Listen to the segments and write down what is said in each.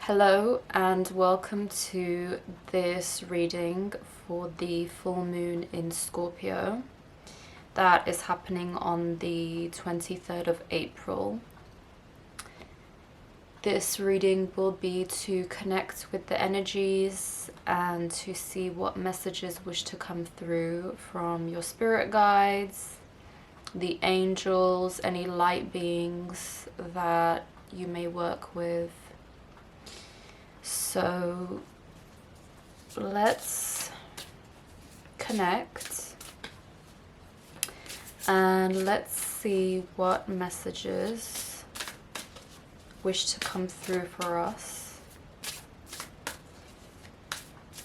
Hello and welcome to this reading for the full moon in Scorpio that is happening on the 23rd of April. This reading will be to connect with the energies and to see what messages wish to come through from your spirit guides, the angels, any light beings that you may work with. So let's connect and let's see what messages wish to come through for us,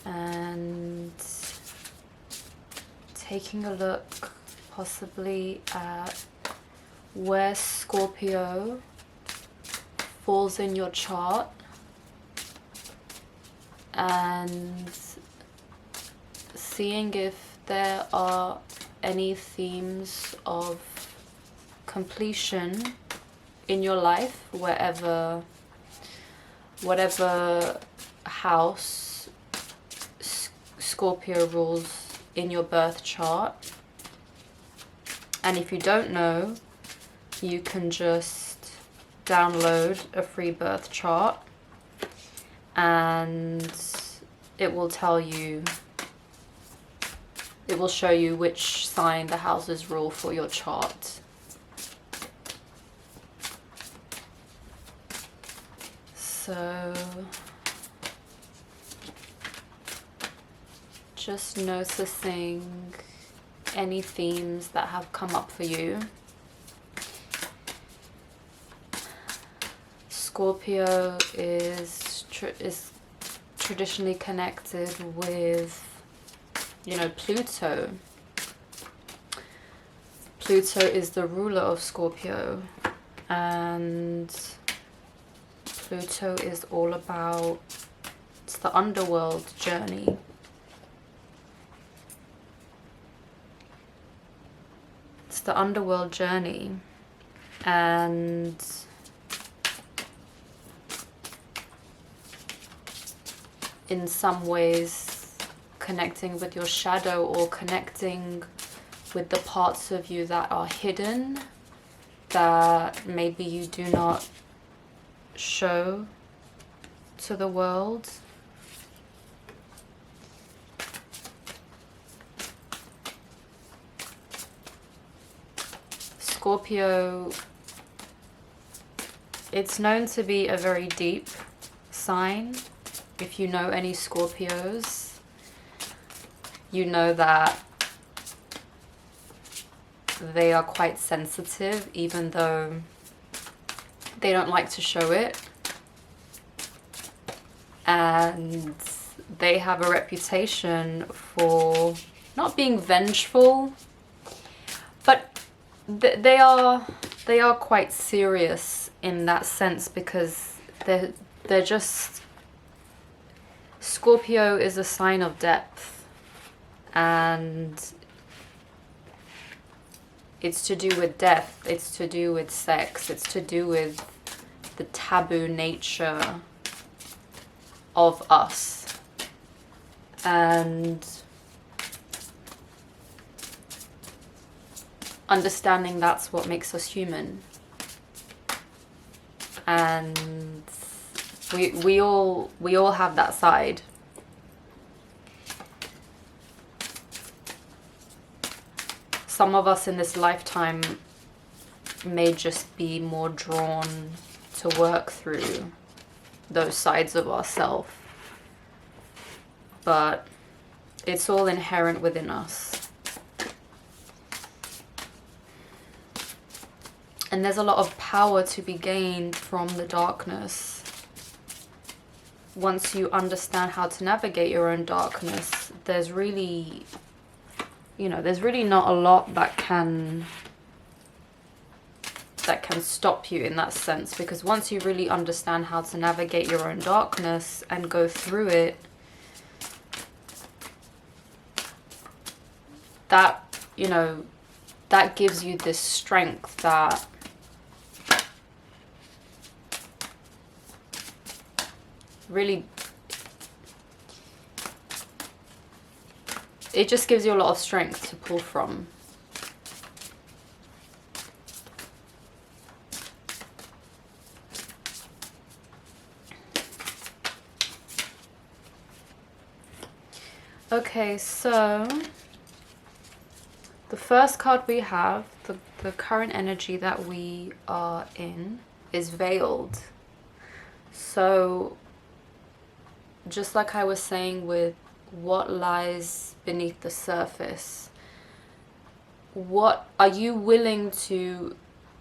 and taking a look possibly at where Scorpio falls in your chart, and seeing if there are any themes of completion in your life, whatever house Scorpio rules in your birth chart. And if you don't know, you can just download a free birth chart and it will tell you, it will show you which sign the houses rule for your chart. So just noticing any themes that have come up for you. Scorpio is traditionally connected with, Pluto. Pluto is the ruler of Scorpio, and Pluto is all about, it's the underworld journey. It's the underworld journey, and in some ways connecting with your shadow, or connecting with the parts of you that are hidden, that maybe you do not show to the world. Scorpio, it's known to be a very deep sign. If you know any Scorpios, you know that they are quite sensitive, even though they don't like to show it. And they have a reputation for not being vengeful, but they are quite serious in that sense, because they're just, Scorpio is a sign of depth, and it's to do with death, it's to do with sex, it's to do with the taboo nature of us. And understanding that's what makes us human. And we all have that side. Some of us in this lifetime may just be more drawn to work through those sides of ourselves, but it's all inherent within us. And there's a lot of power to be gained from the darkness. Once you understand how to navigate your own darkness, there's really not a lot that can stop you in that sense, because once you really understand how to navigate your own darkness and go through it, that gives you this strength that really, it just gives you a lot of strength to pull from. Okay, so the first card we have, the current energy that we are in, is veiled. So just like I was saying with what lies beneath the surface, what are you willing to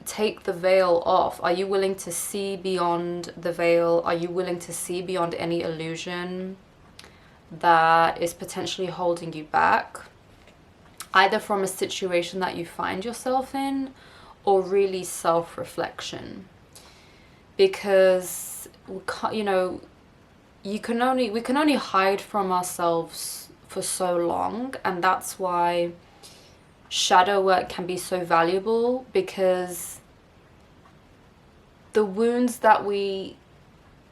take the veil off? Are you willing to see beyond the veil? Are you willing to see beyond any illusion that is potentially holding you back, either from a situation that you find yourself in or really self-reflection? Because we can't, you know, we can only hide from ourselves for so long, and that's why shadow work can be so valuable, because the wounds that we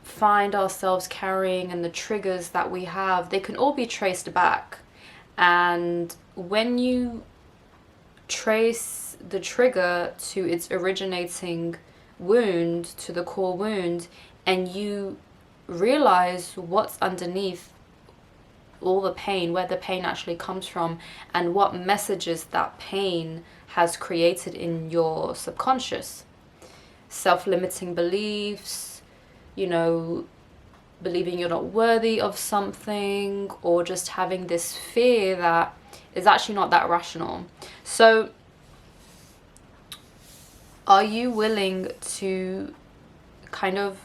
find ourselves carrying and the triggers that we have, they can all be traced back. And when you trace the trigger to its originating wound, to the core wound, and you realize what's underneath all the pain, where the pain actually comes from, and what messages that pain has created in your subconscious, self-limiting beliefs, you know, believing you're not worthy of something, or just having this fear that is actually not that rational. So are you willing to kind of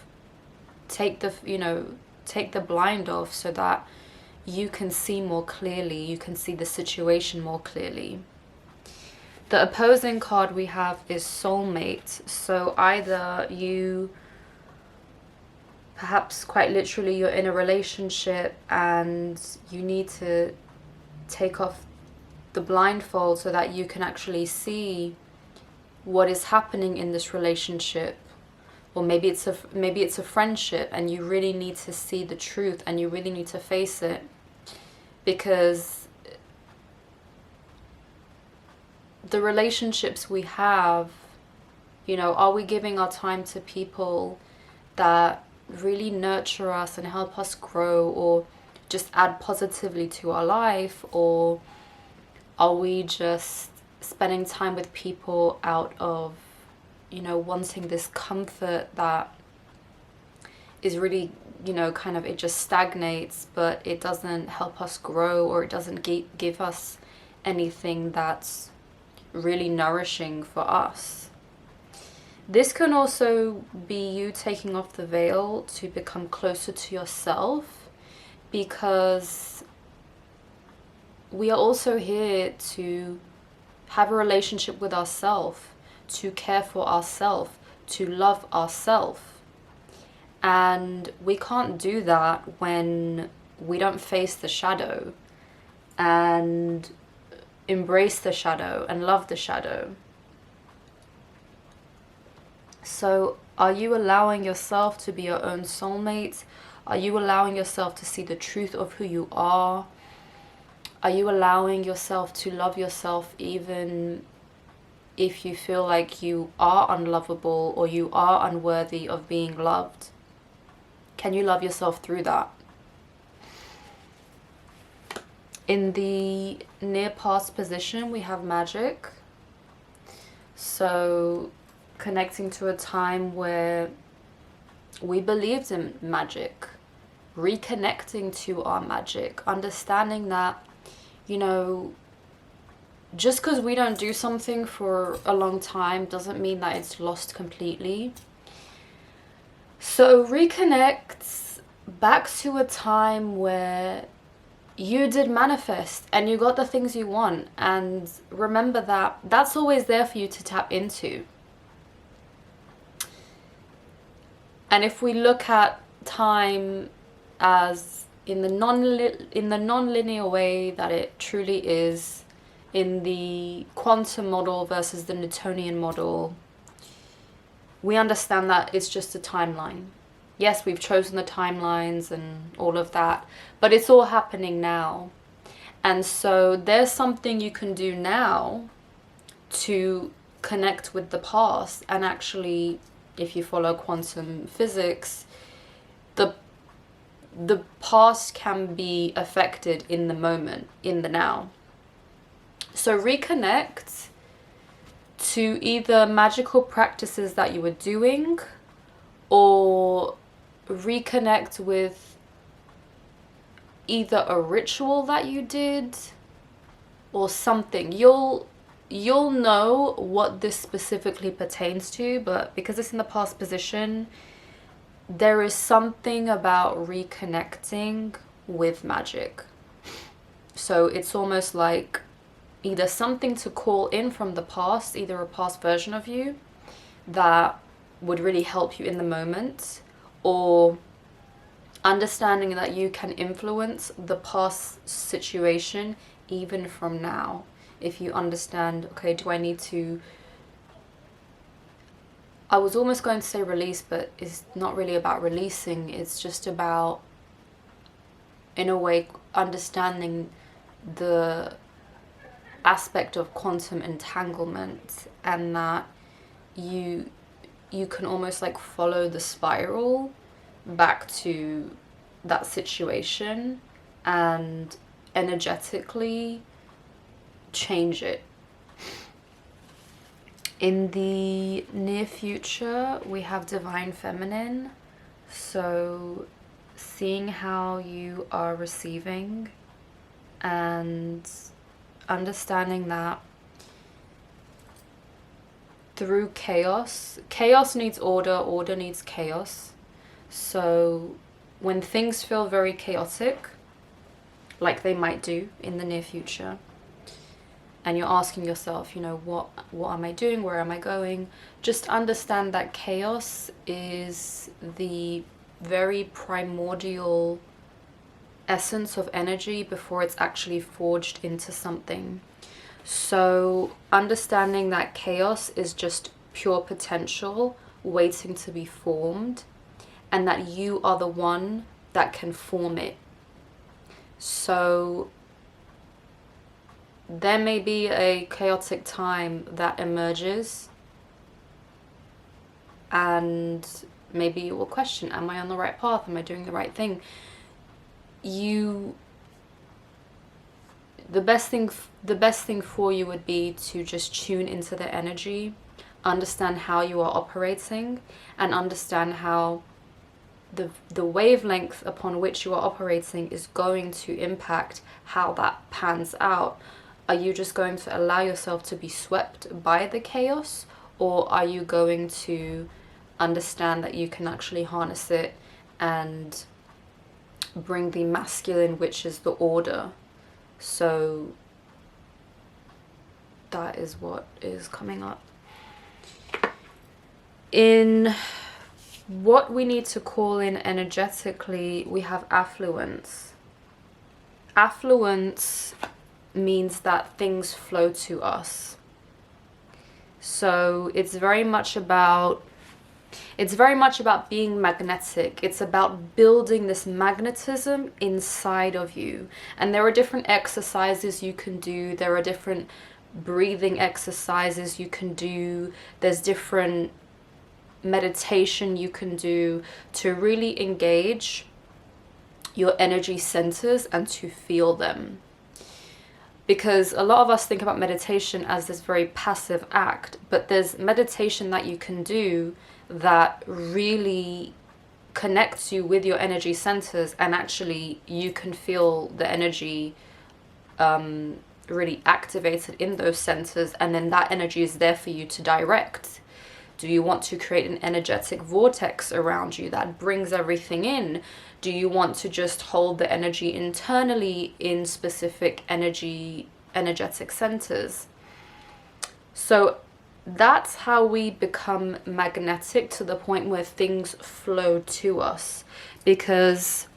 take the, you know, take the blind off so that you can see more clearly, you can see the situation more clearly? The opposing card we have is soulmate. So either you, perhaps quite literally, you're in a relationship and you need to take off the blindfold so that you can actually see what is happening in this relationship. Or maybe it's a friendship, and you really need to see the truth and you really need to face it. Because the relationships we have, you know, are we giving our time to people that really nurture us and help us grow, or just add positively to our life? Or are we just spending time with people out of, you know, wanting this comfort that is really, you know, kind of, it just stagnates, but it doesn't help us grow, or it doesn't give us anything that's really nourishing for us? This can also be you taking off the veil to become closer to yourself, because we are also here to have a relationship with ourselves, to care for ourselves, to love ourselves. And we can't do that when we don't face the shadow and embrace the shadow and love the shadow. So are you allowing yourself to be your own soulmate? Are you allowing yourself to see the truth of who you are? Are you allowing yourself to love yourself even if you feel like you are unlovable or you are unworthy of being loved? Can you love yourself through that? In the near past position, we have magic. So connecting to a time where we believed in magic, reconnecting to our magic, understanding that, you know, just because we don't do something for a long time doesn't mean that it's lost completely. So reconnect back to a time where you did manifest and you got the things you want, and remember that that's always there for you to tap into. And if we look at time as in the non-linear way that it truly is, in the quantum model versus the Newtonian model, we understand that it's just a timeline. Yes, we've chosen the timelines and all of that, but it's all happening now. And so there's something you can do now to connect with the past. And actually, if you follow quantum physics, the past can be affected in the moment, in the now. So reconnect to either magical practices that you were doing, or reconnect with either a ritual that you did or something. You'll know what this specifically pertains to, but because it's in the past position, there is something about reconnecting with magic. So it's almost like either something to call in from the past, either a past version of you that would really help you in the moment, or understanding that you can influence the past situation even from now. If you understand, okay, do I need to, I was almost going to say release, but it's not really about releasing. It's just about, in a way, understanding the aspect of quantum entanglement, and that you can almost like follow the spiral back to that situation and energetically change it. In the near future, we have divine feminine. So seeing how you are receiving and understanding that through chaos needs order, order needs chaos. So when things feel very chaotic, like they might do in the near future, and you're asking yourself, you know, what am I doing? Where am I going? Just understand that chaos is the very primordial essence of energy before it's actually forged into something. So understanding that chaos is just pure potential waiting to be formed, and that you are the one that can form it. So there may be a chaotic time that emerges, and maybe you will question, am I on the right path? Am I doing the right thing? The best thing for you would be to just tune into the energy, understand how you are operating, and understand how the wavelength upon which you are operating is going to impact how that pans out. Are you just going to allow yourself to be swept by the chaos, or are you going to understand that you can actually harness it and bring the masculine, which is the order? So that is what is coming up. In what we need to call in energetically, we have affluence. Affluence means that things flow to us. So it's very much about being magnetic. It's about building this magnetism inside of you. And there are different exercises you can do. There are different breathing exercises you can do. There's different meditation you can do to really engage your energy centers and to feel them. Because a lot of us think about meditation as this very passive act, but there's meditation that you can do that really connects you with your energy centers, and actually you can feel the energy really activated in those centers, and then that energy is there for you to direct. Do you want to create an energetic vortex around you that brings everything in? Do you want to just hold the energy internally in specific energetic centers? So that's how we become magnetic to the point where things flow to us. Because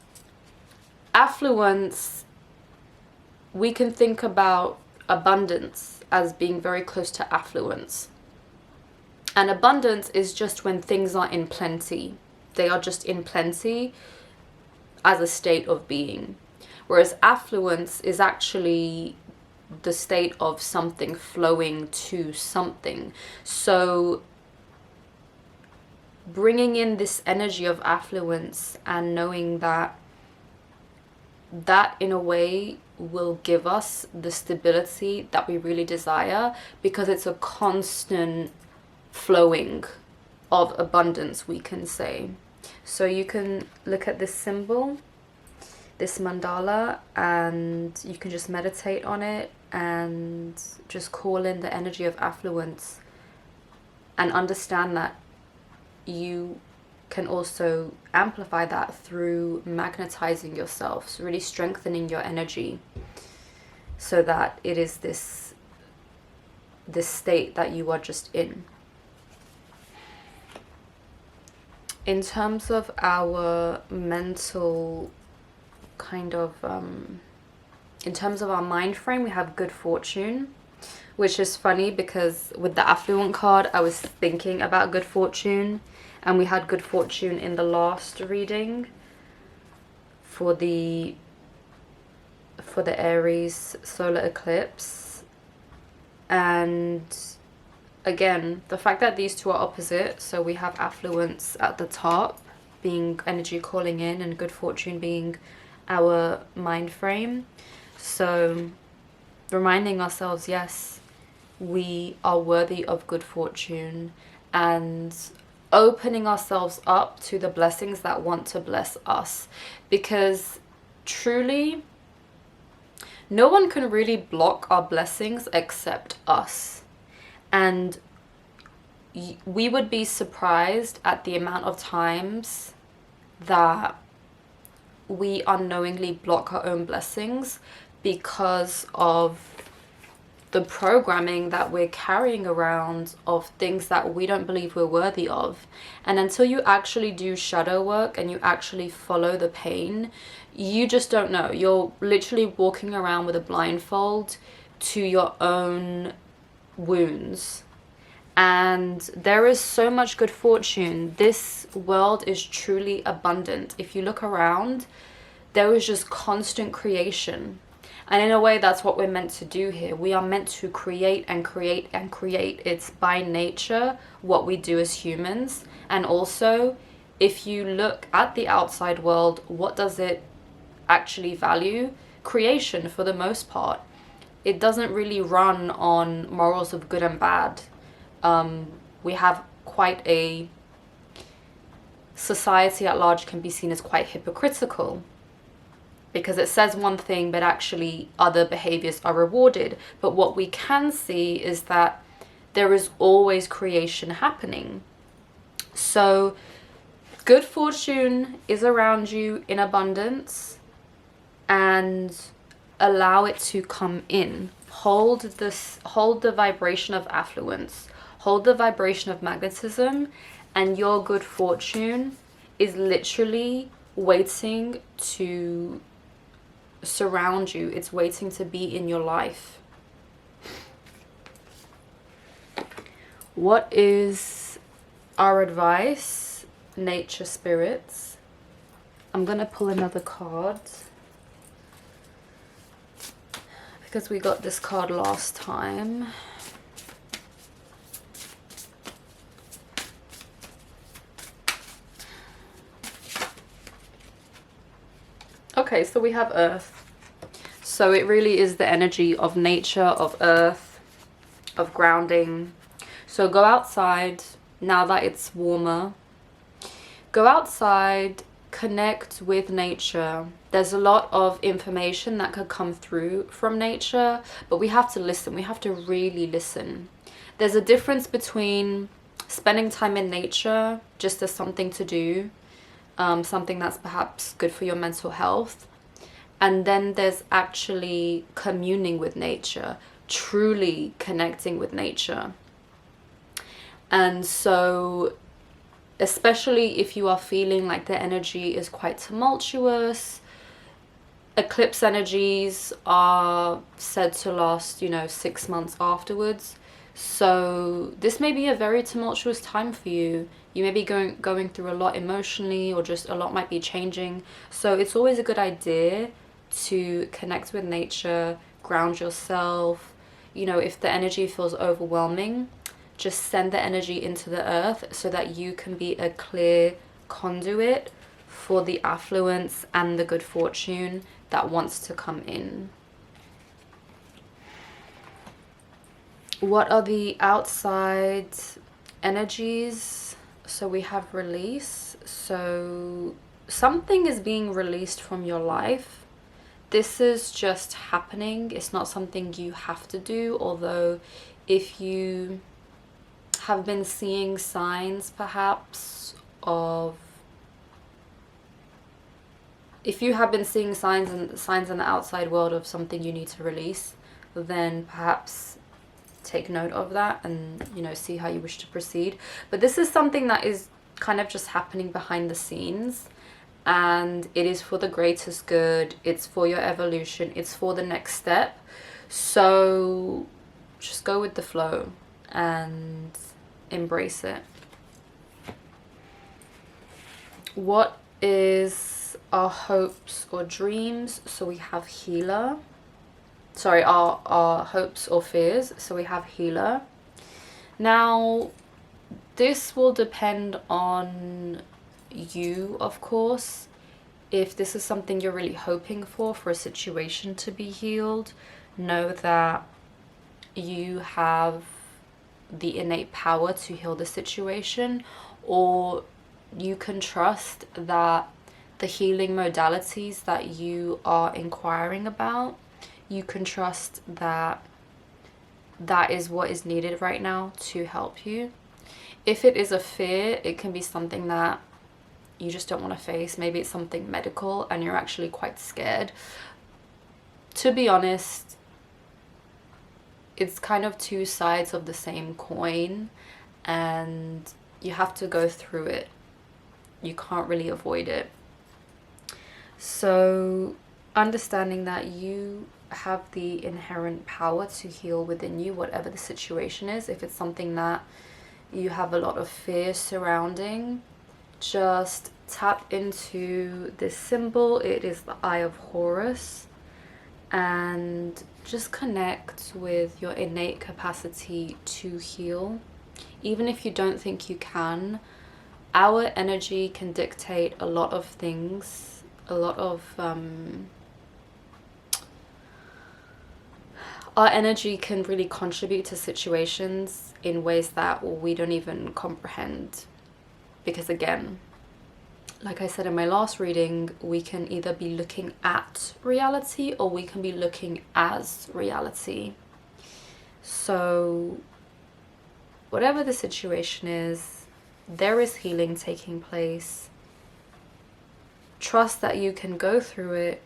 affluence, we can think about abundance as being very close to affluence. And abundance is just when things are in plenty. They are just in plenty as a state of being. Whereas affluence is actually the state of something flowing to something. So bringing in this energy of affluence and knowing that in a way will give us the stability that we really desire, because it's a constant flowing of abundance, we can say. So you can look at this symbol, this mandala, and you can just meditate on it and just call in the energy of affluence, and understand that you can also amplify that through magnetizing yourself, so really strengthening your energy, so that it is this state that you are just in. In terms of our mental kind of in terms of our mind frame, we have good fortune, which is funny because with the affluent card I was thinking about good fortune, and we had good fortune in the last reading for the Aries solar eclipse. And again, the fact that these two are opposite, so we have affluence at the top being energy calling in, and good fortune being our mind frame. So reminding ourselves, yes, we are worthy of good fortune, and opening ourselves up to the blessings that want to bless us, because truly no one can really block our blessings except us. And we would be surprised at the amount of times that we unknowingly block our own blessings because of the programming that we're carrying around of things that we don't believe we're worthy of. And until you actually do shadow work and you actually follow the pain, you just don't know. You're literally walking around with a blindfold to your own wounds. And there is so much good fortune. This world is truly abundant. If you look around, there is just constant creation. And in a way, that's what we're meant to do here. We are meant to create and create and create. It's by nature what we do as humans. And also, if you look at the outside world, what does it actually value? Creation, for the most part. It doesn't really run on morals of good and bad. We have quite a society at large can be seen as quite hypocritical, because it says one thing but actually other behaviors are rewarded. But what we can see is that there is always creation happening. So good fortune is around you in abundance, and allow it to come in. Hold the vibration of affluence, hold the vibration of magnetism, and your good fortune is literally waiting to surround you. It's waiting to be in your life. What is our advice, nature spirits? I'm gonna pull another card because we got this card last time. Okay, so we have Earth. So it really is the energy of nature, of Earth, of grounding. So go outside now that it's warmer. Go outside, connect with nature. There's a lot of information that could come through from nature, but we have to listen. We have to really listen. There's a difference between spending time in nature just as something to do, something that's perhaps good for your mental health, and then there's actually communing with nature, truly connecting with nature. And so especially if you are feeling like the energy is quite tumultuous, eclipse energies are said to last, 6 months afterwards. So this may be a very tumultuous time for you. You may be going through a lot emotionally, or just a lot might be changing. So it's always a good idea to connect with nature, ground yourself. You know, if the energy feels overwhelming, just send the energy into the earth so that you can be a clear conduit for the affluence and the good fortune that wants to come in. What are the outside energies? So we have release. So something is being released from your life. This is just happening. It's not something you have to do, although if you have been seeing signs perhaps of, if you have been seeing signs in the outside world of something you need to release, then perhaps take note of that and, you know, see how you wish to proceed. But this is something that is kind of just happening behind the scenes, and it is for the greatest good. It's for your evolution. It's for the next step. So just go with the flow and embrace it. What is our hopes or dreams? So we have healer. Sorry, our hopes or fears. So we have healer. Now, this will depend on you, of course. If this is something you're really hoping for a situation to be healed, know that you have the innate power to heal the situation, or you can trust that the healing modalities that you are inquiring about, you can trust that that is what is needed right now to help you. If it is a fear, it can be something that you just don't want to face. Maybe it's something medical and you're actually quite scared. To be honest, it's kind of two sides of the same coin, and you have to go through it. You can't really avoid it. So understanding that you have the inherent power to heal within you, whatever the situation is. If it's something that you have a lot of fear surrounding, just tap into this symbol. It is the Eye of Horus, and just connect with your innate capacity to heal. Even if you don't think you can, our energy can dictate a lot of things, a lot of our energy can really contribute to situations in ways that we don't even comprehend. Because again, like I said in my last reading, we can either be looking at reality or we can be looking as reality. So whatever the situation is, there is healing taking place. Trust that you can go through it,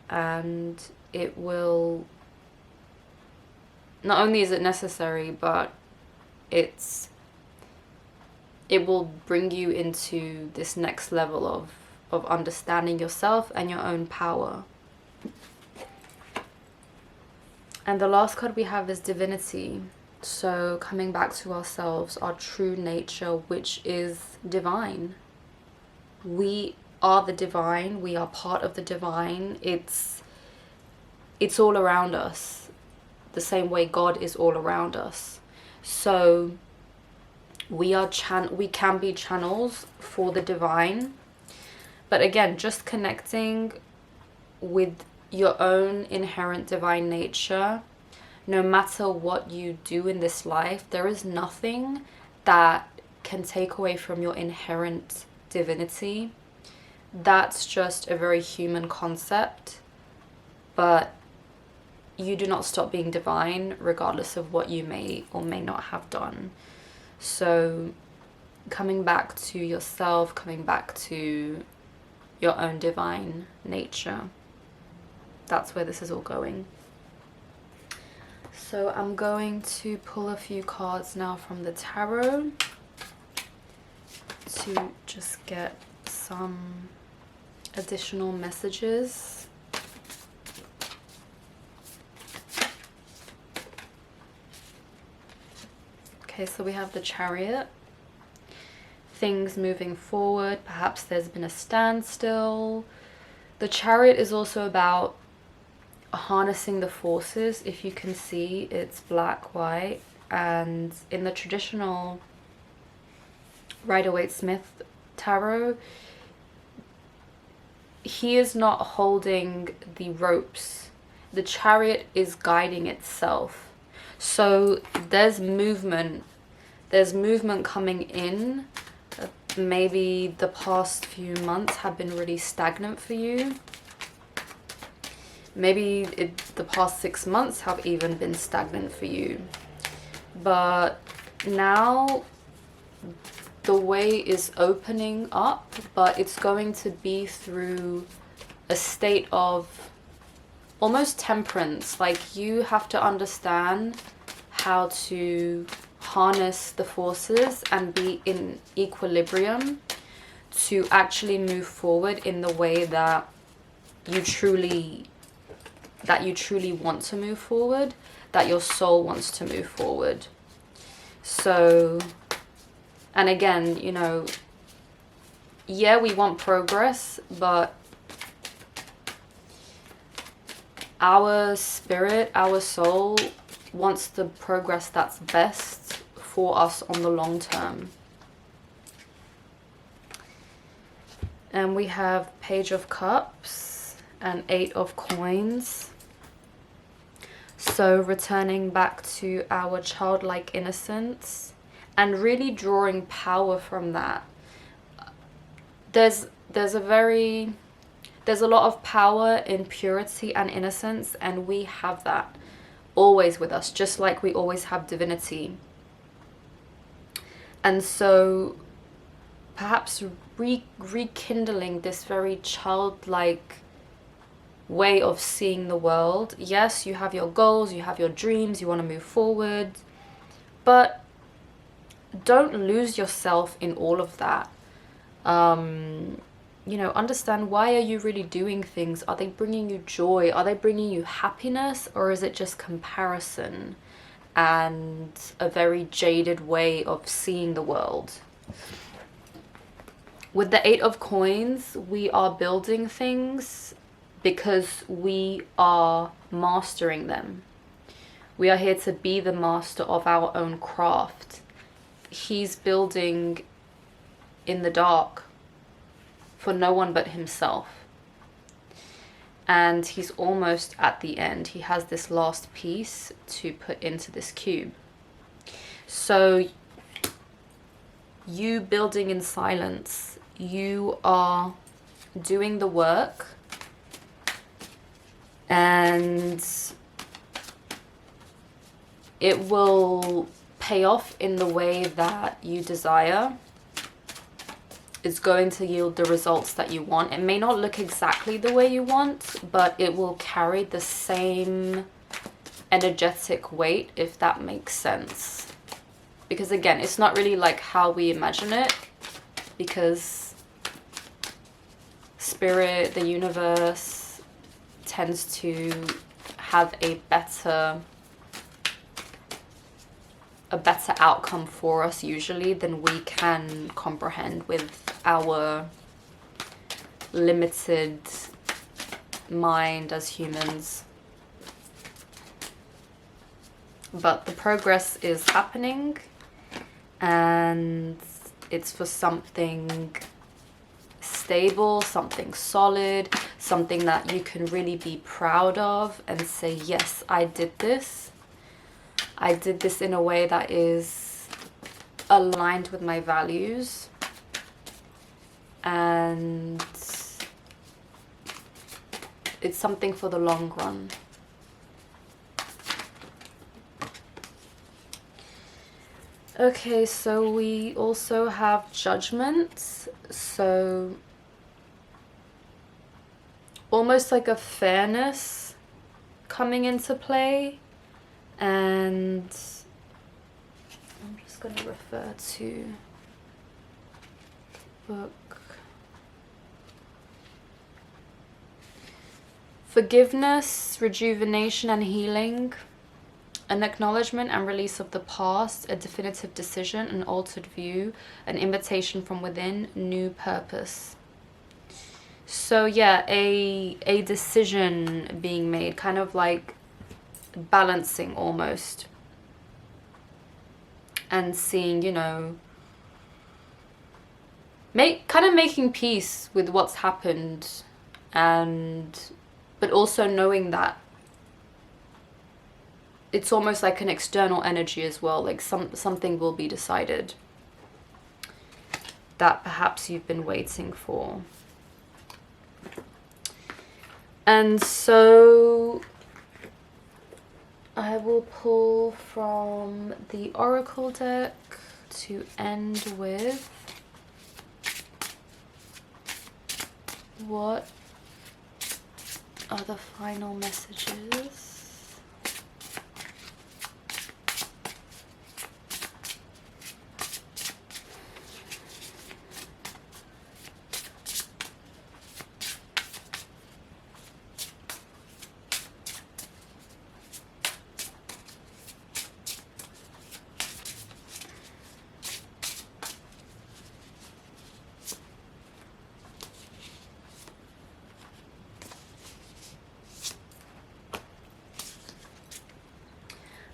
and it will, not only is it necessary, but it will bring you into this next level of understanding yourself and your own power. And the last card we have is Divinity. So coming back to ourselves, our true nature, which is divine. We are the divine. We are part of the divine. It's all around us, the same way God is all around us. So we can be channels for the divine. But again, just connecting with your own inherent divine nature. No matter what you do in this life, there is nothing that can take away from your inherent divinity. That's just a very human concept, but you do not stop being divine regardless of what you may or may not have done. So coming back to yourself, coming back to your own divine nature, that's where this is all going. So I'm going to pull a few cards now from the tarot to just get some additional messages. Okay, so we have the Chariot. Things moving forward. Perhaps there's been a standstill. The Chariot is also about harnessing the forces. If you can see, it's black, white, and in the traditional Rider-Waite-Smith tarot, he is not holding the ropes. The Chariot is guiding itself. So there's movement coming in. Maybe the past few months have been really stagnant for you. Maybe the past 6 months have even been stagnant for you. But now the way is opening up, but it's going to be through a state of almost temperance. Like, you have to understand how to harness the forces and be in equilibrium to actually move forward in the way that you truly want to move forward, that your soul wants to move forward. So, and again, you know, yeah, we want progress, but our spirit, our soul wants the progress that's best for us on the long term. And we have Page of Cups and 8 of Coins. So returning back to our childlike innocence and really drawing power from that. There's a lot of power in purity and innocence, and we have that always with us, just like we always have divinity. And so perhaps rekindling this very childlike way of seeing the world. Yes, you have your goals, you have your dreams, you want to move forward, but don't lose yourself in all of that. You know, understand, why are you really doing things? Are they bringing you joy? Are they bringing you happiness? Or is it just comparison and a very jaded way of seeing the world? With the 8 of Coins, we are building things because we are mastering them. We are here to be the master of our own craft. He's building in the dark for no one but himself. And he's almost at the end. He has this last piece to put into this cube. So you building in silence, you are doing the work, and it will pay off in the way that you desire. It's going to yield the results that you want. It may not look exactly the way you want, but it will carry the same energetic weight, if that makes sense. Because again, it's not really like how we imagine it, because spirit, the universe, tends to have a better outcome for us usually than we can comprehend with our limited mind as humans. But the progress is happening, and it's for something stable, something solid, something that you can really be proud of and say, yes, I did this. I did this in a way that is aligned with my values, and it's something for the long run. Okay, so we also have Judgment. So almost like a fairness coming into play. And I'm just going to refer to book. Forgiveness, rejuvenation and healing. An acknowledgement and release of the past, a definitive decision, an altered view, an invitation from within, new purpose. So yeah, a decision being made, kind of like balancing almost, and seeing, you know, kind of making peace with what's happened, but also knowing that it's almost like an external energy as well, like something will be decided that perhaps you've been waiting for. And so I will pull from the Oracle deck to end with what are the final messages.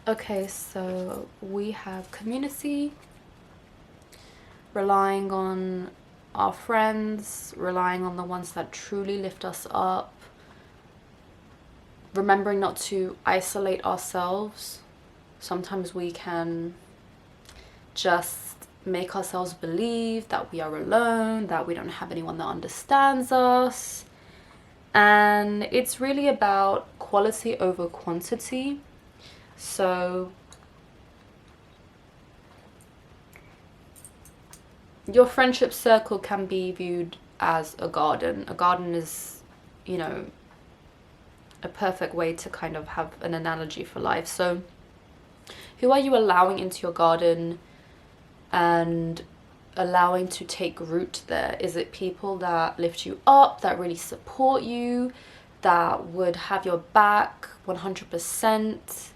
Okay, so we have community, relying on our friends, relying on the ones that truly lift us up, remembering not to isolate ourselves. Sometimes we can just make ourselves believe that we are alone, that we don't have anyone that understands us. And it's really about quality over quantity. So your friendship circle can be viewed as a garden. A garden is, you know, a perfect way to kind of have an analogy for life. So who are you allowing into your garden and allowing to take root there? Is it people that lift you up, that really support you, that would have your back 100%?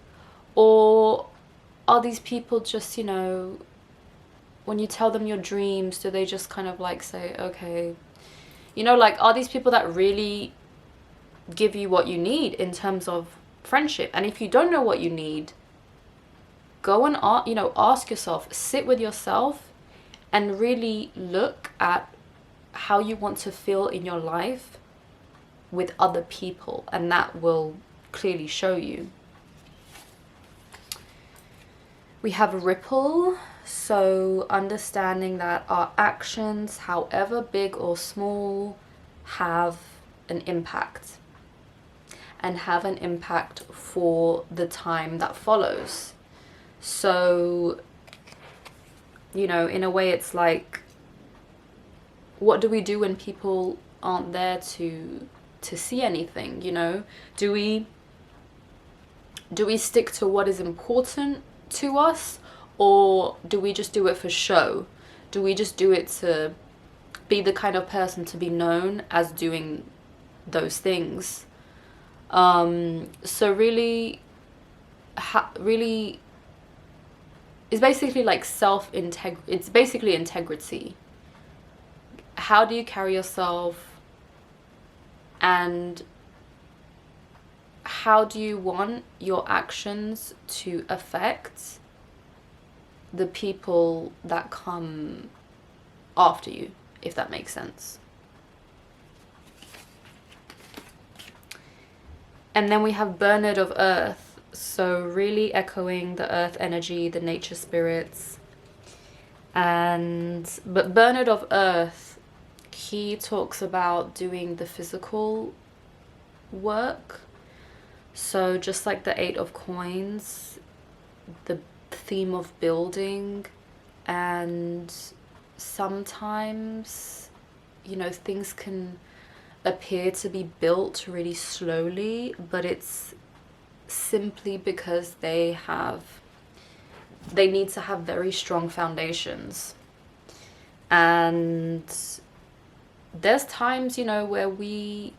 Or are these people just, you know, when you tell them your dreams, do they just kind of like say, okay, you know, like, are these people that really give you what you need in terms of friendship? And if you don't know what you need, go and, you know, ask yourself, sit with yourself and really look at how you want to feel in your life with other people, and that will clearly show you. We have a ripple, so understanding that our actions, however big or small, have an impact, and have an impact for the time that follows. So, you know, in a way it's like, what do we do when people aren't there to see anything, you know? Do we stick to what is important to us, or do we just do it for show? Do we just do it to be the kind of person to be known as doing those things? So really it's basically like it's basically integrity. How do you carry yourself, and how do you want your actions to affect the people that come after you, if that makes sense? And then we have Bernard of Earth, so really echoing the earth energy, the nature spirits. But Bernard of Earth, he talks about doing the physical work. So just like the 8 of Coins, the theme of building, and sometimes, you know, things can appear to be built really slowly, but it's simply because they need to have very strong foundations. And there's times, you know, where we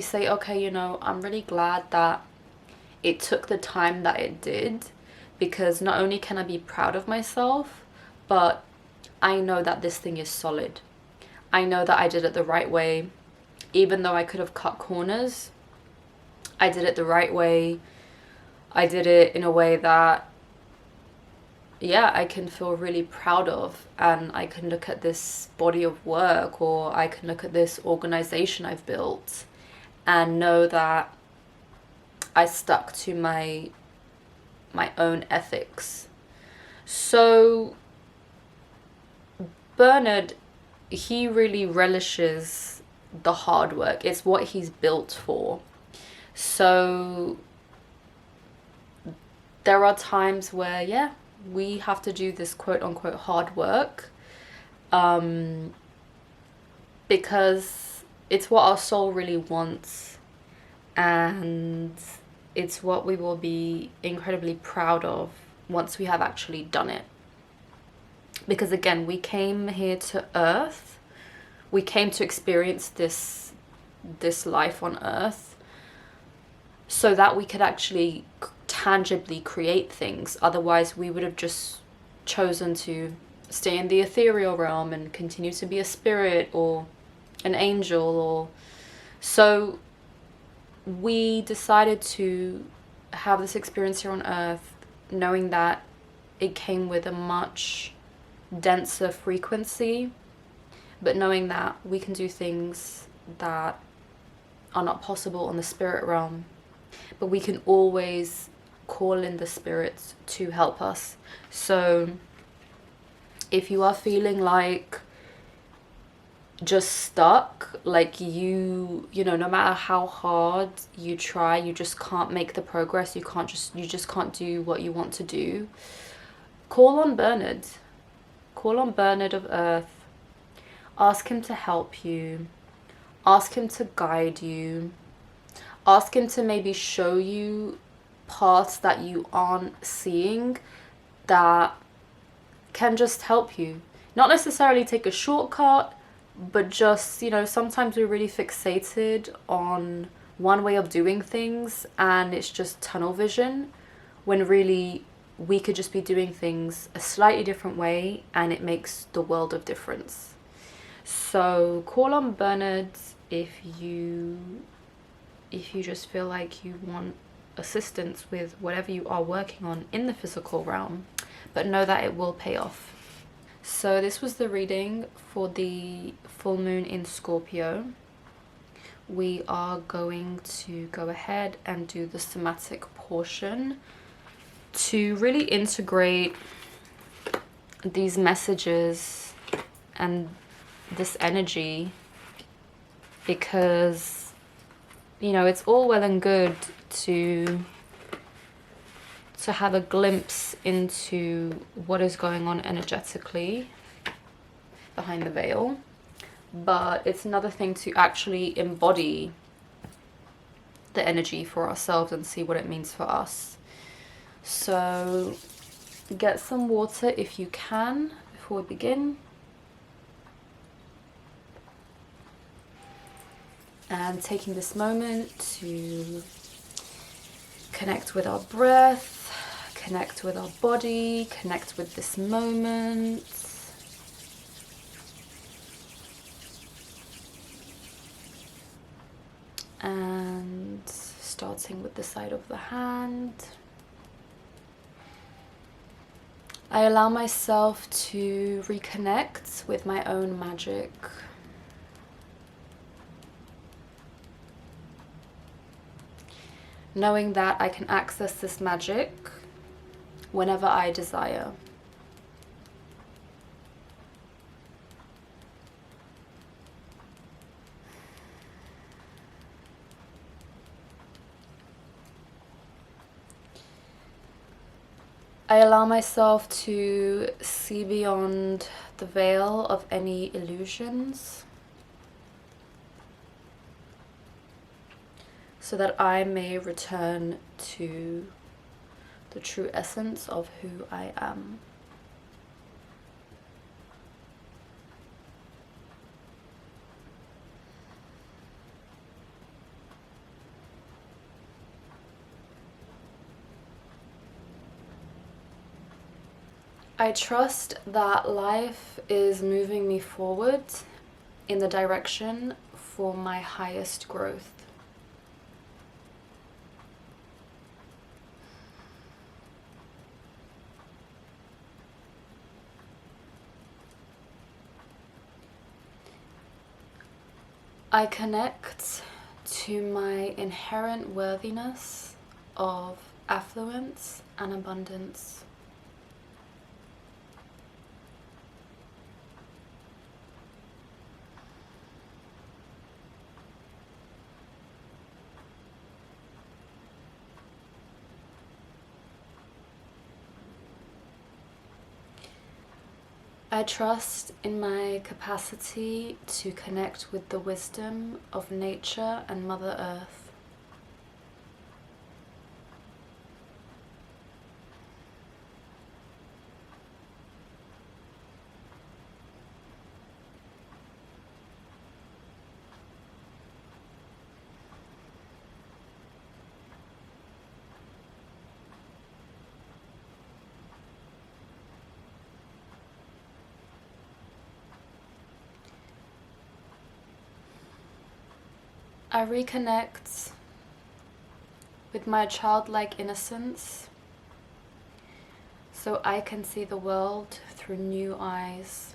say, okay, you know, I'm really glad that it took the time that it did, because not only can I be proud of myself, but I know that this thing is solid. I know that I did it the right way. Even though I could have cut corners, I did it the right way. I did it in a way that, yeah, I can feel really proud of, and I can look at this body of work, or I can look at this organization I've built and know that I stuck to my own ethics. So Bernard, he really relishes the hard work. It's what he's built for. So there are times where, yeah, we have to do this quote unquote hard work, because it's what our soul really wants, and it's what we will be incredibly proud of once we have actually done it. Because again, we came here to Earth, we came to experience this life on Earth so that we could actually tangibly create things. Otherwise we would have just chosen to stay in the ethereal realm and continue to be a spirit or an angel. Or so we decided to have this experience here on Earth, knowing that it came with a much denser frequency, but knowing that we can do things that are not possible on the spirit realm, but we can always call in the spirits to help us. So if you are feeling like just stuck, like you know, no matter how hard you try, you just can't make the progress, you just can't do what you want to do, call on Bernard. Call on Bernard of Earth. Ask him to help you. Ask him to guide you. Ask him to maybe show you paths that you aren't seeing that can just help you. Not necessarily take a shortcut, but just, you know, sometimes we're really fixated on one way of doing things and it's just tunnel vision, when really we could just be doing things a slightly different way and it makes the world of difference. So call on Bernard if you just feel like you want assistance with whatever you are working on in the physical realm, but know that it will pay off. So this was the reading for the full moon in Scorpio. We are going to go ahead and do the somatic portion to really integrate these messages and this energy, because, you know, it's all well and good to have a glimpse into what is going on energetically behind the veil, but it's another thing to actually embody the energy for ourselves and see what it means for us. So get some water if you can before we begin. And taking this moment to connect with our breath, connect with our body, connect with this moment. And starting with the side of the hand, I allow myself to reconnect with my own magic. Knowing that I can access this magic whenever I desire. I allow myself to see beyond the veil of any illusions, so that I may return to the true essence of who I am. I trust that life is moving me forward in the direction for my highest growth. I connect to my inherent worthiness of affluence and abundance. I trust in my capacity to connect with the wisdom of nature and Mother Earth. I reconnect with my childlike innocence so I can see the world through new eyes.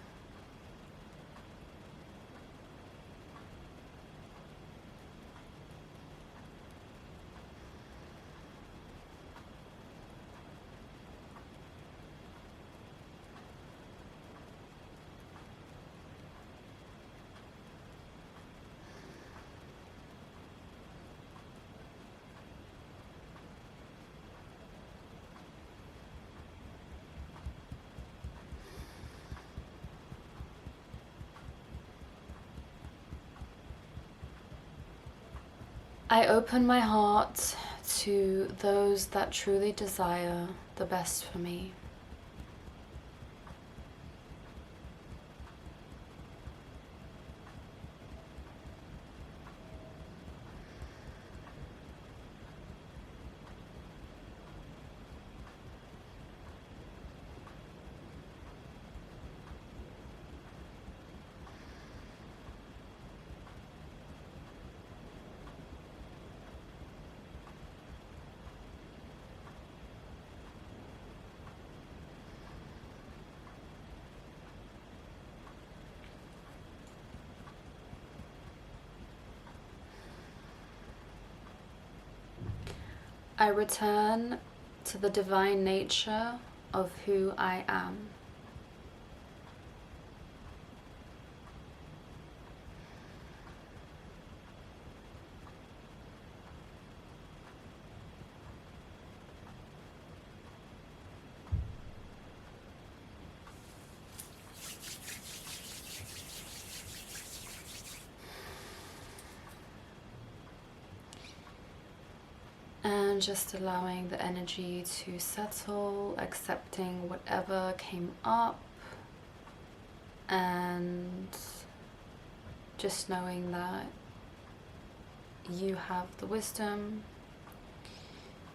I open my heart to those that truly desire the best for me. I return to the divine nature of who I am. And just allowing the energy to settle, accepting whatever came up, and just knowing that you have the wisdom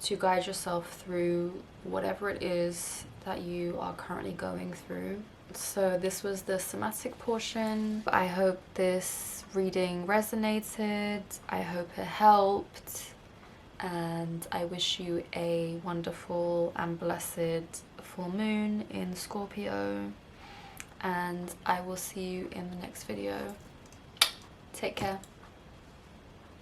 to guide yourself through whatever it is that you are currently going through. So this was the somatic portion. I hope this reading resonated. I hope it helped. And I wish you a wonderful and blessed full moon in Scorpio, and I will see you in the next video. Take care.